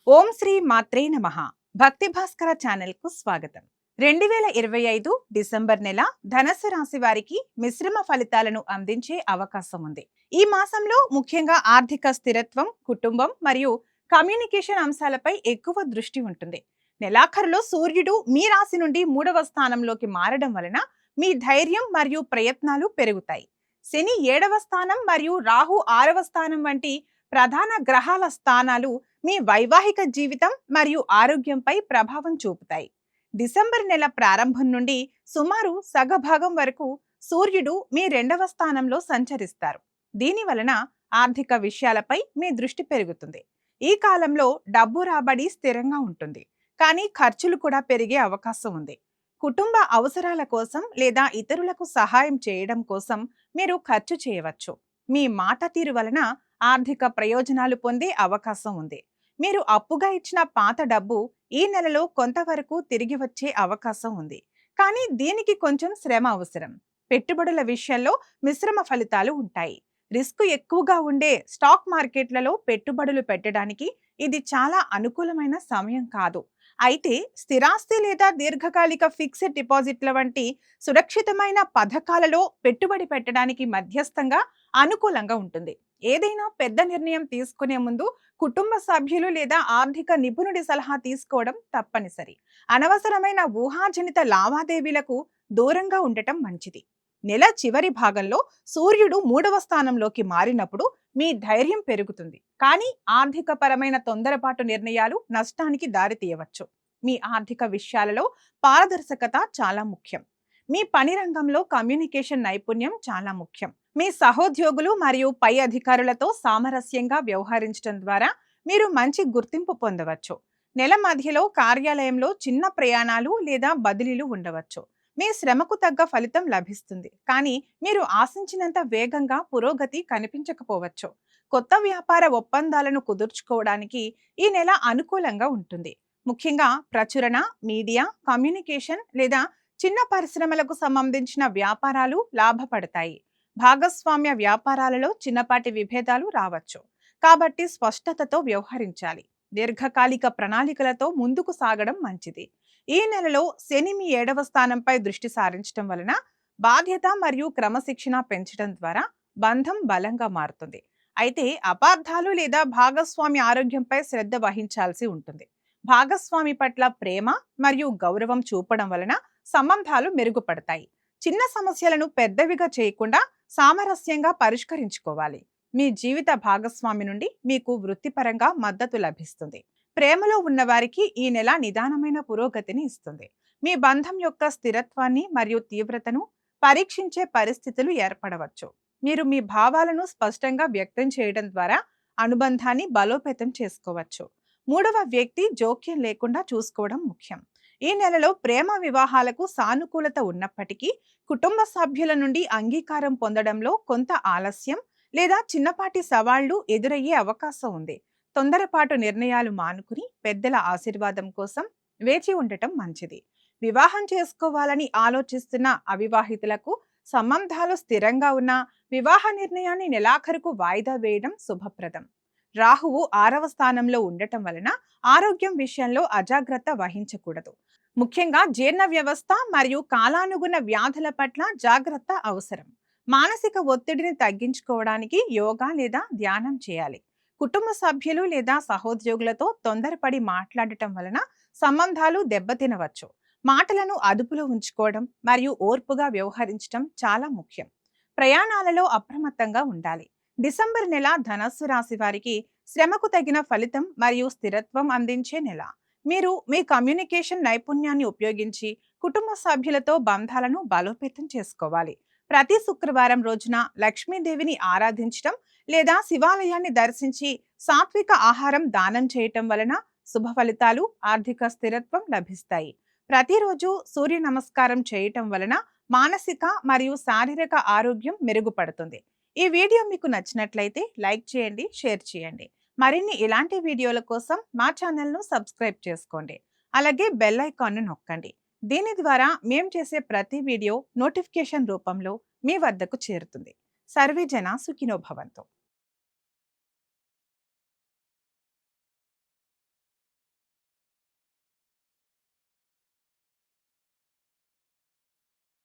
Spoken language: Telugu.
ఓం శ్రీ మాత్రే నమః. భక్తి భాస్కర ఛానల్ కు స్వాగతం. 2025 డిసెంబర్ నెల ధనస్సు రాశి వారికి మిశ్రమ ఫలితాలను అందించే అవకాశం ఉంది. ఈ మాసంలో ముఖ్యంగా ఆర్థిక స్థిరత్వం, కుటుంబం మరియు కమ్యూనికేషన్ అంశాలపై ఎక్కువ దృష్టి ఉంటుంది. నెలాఖరులో సూర్యుడు మీ రాశి నుండి 3వ స్థానంలోకి మారడం వలన మీ ధైర్యం మరియు ప్రయత్నాలు పెరుగుతాయి. శని 7వ స్థానం మరియు రాహు 6వ స్థానం వంటి ప్రధాన గ్రహాల స్థానాలు మీ వైవాహిక జీవితం మరియు ఆరోగ్యంపై ప్రభావం చూపుతాయి. డిసెంబర్ నెల ప్రారంభం నుండి సుమారు సగభాగం వరకు సూర్యుడు మీ 2వ స్థానంలో సంచరిస్తారు. దీని వలన ఆర్థిక విషయాలపై మీ దృష్టి పెరుగుతుంది. ఈ కాలంలో డబ్బు రాబడి స్థిరంగా ఉంటుంది, కానీ ఖర్చులు కూడా పెరిగే అవకాశం ఉంది. కుటుంబ అవసరాల కోసం లేదా ఇతరులకు సహాయం చేయడం కోసం మీరు ఖర్చు చేయవచ్చు. మీ మాట తీరు వలన ఆర్థిక ప్రయోజనాలు పొందే అవకాశం ఉంది. మీరు అప్పుగా ఇచ్చిన పాత డబ్బు ఈ నెలలో కొంతవరకు తిరిగి వచ్చే అవకాశం ఉంది, కానీ దీనికి కొంచెం శ్రమ అవసరం. పెట్టుబడుల విషయంలో మిశ్రమ ఫలితాలు ఉంటాయి. రిస్క్ ఎక్కువగా ఉండే స్టాక్ మార్కెట్లలో పెట్టుబడులు పెట్టడానికి ఇది చాలా అనుకూలమైన సమయం కాదు. అయితే స్థిరాస్తి లేదా దీర్ఘకాలిక ఫిక్స్డ్ డిపాజిట్ల వంటి సురక్షితమైన పథకాలలో పెట్టుబడి పెట్టడానికి మధ్యస్థంగా అనుకూలంగా ఉంటుంది. ఏదైనా పెద్ద నిర్ణయం తీసుకునే ముందు కుటుంబ సభ్యులు లేదా ఆర్థిక నిపుణుడి సలహా తీసుకోవడం తప్పనిసరి. అనవసరమైన ఊహాజనిత లావాదేవీలకు దూరంగా ఉండటం మంచిది. నెల చివరి భాగంలో సూర్యుడు 3వ స్థానంలోకి మారినప్పుడు మీ ధైర్యం పెరుగుతుంది, కానీ ఆర్థిక పరమైన తొందరపాటు నిర్ణయాలు నష్టానికి దారితీయవచ్చు. మీ ఆర్థిక విషయాలలో పారదర్శకత చాలా ముఖ్యం. మీ పని రంగంలో కమ్యూనికేషన్ నైపుణ్యం చాలా ముఖ్యం. మీ సహోద్యోగులు మరియు పై అధికారులతో సామరస్యంగా వ్యవహరించడం ద్వారా మీరు మంచి గుర్తింపు పొందవచ్చు. నెల మధ్యలో కార్యాలయంలో చిన్న ప్రయాణాలు లేదా బదిలీలు ఉండవచ్చు. మీ శ్రమకు తగ్గ ఫలితం లభిస్తుంది, కానీ మీరు ఆశించినంత వేగంగా పురోగతి కనిపించకపోవచ్చు. కొత్త వ్యాపార ఒప్పందాలను కుదుర్చుకోవడానికి ఈ నెల అనుకూలంగా ఉంటుంది. ముఖ్యంగా ప్రచురణ, మీడియా, కమ్యూనికేషన్ లేదా చిన్న పరిశ్రమలకు సంబంధించిన వ్యాపారాలు లాభపడతాయి. భాగస్వామ్య వ్యాపారాలలో చిన్నపాటి విభేదాలు రావచ్చు, కాబట్టి స్పష్టతతో వ్యవహరించాలి. దీర్ఘకాలిక ప్రణాళికలతో ముందుకు సాగడం మంచిది. ఈ నెలలో శని మీ 7వ స్థానంపై దృష్టి సారించడం వలన బాధ్యత మరియు క్రమశిక్షణ పెంచడం ద్వారా బంధం బలంగా మారుతుంది. అయితే అపార్థాలు లేదా భాగస్వామి ఆరోగ్యంపై శ్రద్ధ వహించాల్సి ఉంటుంది. భాగస్వామి పట్ల ప్రేమ మరియు గౌరవం చూపడం వలన సంబంధాలు మెరుగుపడతాయి. చిన్న సమస్యలను పెద్దవిగా చేయకుండా సామరస్యంగా పరిష్కరించుకోవాలి. మీ జీవిత భాగస్వామి నుండి మీకు వృత్తిపరంగా మద్దతు లభిస్తుంది. ప్రేమలో ఉన్నవారికి ఈ నెల నిదానమైన పురోగతిని ఇస్తుంది. మీ బంధం యొక్క స్థిరత్వాన్ని మరియు తీవ్రతను పరీక్షించే పరిస్థితులు ఏర్పడవచ్చు. మీరు మీ భావాలను స్పష్టంగా వ్యక్తం చేయడం ద్వారా అనుబంధాన్ని బలోపేతం చేసుకోవచ్చు. 3వ వ్యక్తి జోక్యం లేకుండా చూసుకోవడం ముఖ్యం. ఈ నెలలో ప్రేమ వివాహాలకు సానుకూలత ఉన్నప్పటికీ కుటుంబ సభ్యుల నుండి అంగీకారం పొందడంలో కొంత ఆలస్యం లేదా చిన్నపాటి సవాళ్లు ఎదురయ్యే అవకాశం ఉంది. తొందరపాటు నిర్ణయాలు మానుకుని పెద్దల ఆశీర్వాదం కోసం వేచి ఉండటం మంచిది. వివాహం చేసుకోవాలని ఆలోచిస్తున్న అవివాహితులకు సంబంధాలు స్థిరంగా ఉన్న వివాహ నిర్ణయాన్ని నెలాఖరుకు వాయిదా వేయడం శుభప్రదం. రాహువు 6వ స్థానంలో ఉండటం వలన ఆరోగ్యం విషయంలో అజాగ్రత్త వహించకూడదు. ముఖ్యంగా జీర్ణ వ్యవస్థ మరియు కాలానుగుణ వ్యాధుల పట్ల జాగ్రత్త అవసరం. మానసిక ఒత్తిడిని తగ్గించుకోవడానికి యోగా లేదా ధ్యానం చేయాలి. కుటుంబ సభ్యులు లేదా సహోద్యోగులతో తొందరపడి మాట్లాడటం వలన సంబంధాలు దెబ్బతినవచ్చు. మాటలను అదుపులో ఉంచుకోవడం మరియు ఓర్పుగా వ్యవహరించడం చాలా ముఖ్యం. ప్రయాణాలలో అప్రమత్తంగా ఉండాలి. డిసెంబర్ నెల ధనస్సు రాశి వారికి శ్రమకు తగిన ఫలితం మరియు స్థిరత్వం అందించే నెల. మీరు మీ కమ్యూనికేషన్ నైపుణ్యాన్ని ఉపయోగించి కుటుంబ సభ్యులతో బంధాలను బలోపేతం చేసుకోవాలి. ప్రతి శుక్రవారం రోజున లక్ష్మీదేవిని ఆరాధించడం లేదా శివాలయాన్ని దర్శించి సాత్విక ఆహారం దానం చేయటం వలన శుభ ఫలితాలు, ఆర్థిక స్థిరత్వం లభిస్తాయి. ప్రతిరోజు సూర్య నమస్కారం చేయటం వలన మానసిక మరియు శారీరక ఆరోగ్యం మెరుగుపడుతుంది. ఈ వీడియో మీకు నచ్చినట్లయితే లైక్ చేయండి, షేర్ చేయండి. మరిన్ని ఇలాంటి వీడియోల కోసం మా ఛానల్ను సబ్స్క్రైబ్ చేసుకోండి. అలాగే బెల్ ఐకాన్ను నొక్కండి. దీని ద్వారా మేము చేసే ప్రతి వీడియో నోటిఫికేషన్ రూపంలో మీ వద్దకు చేరుతుంది. సర్వే జన సుఖినో భవంతు.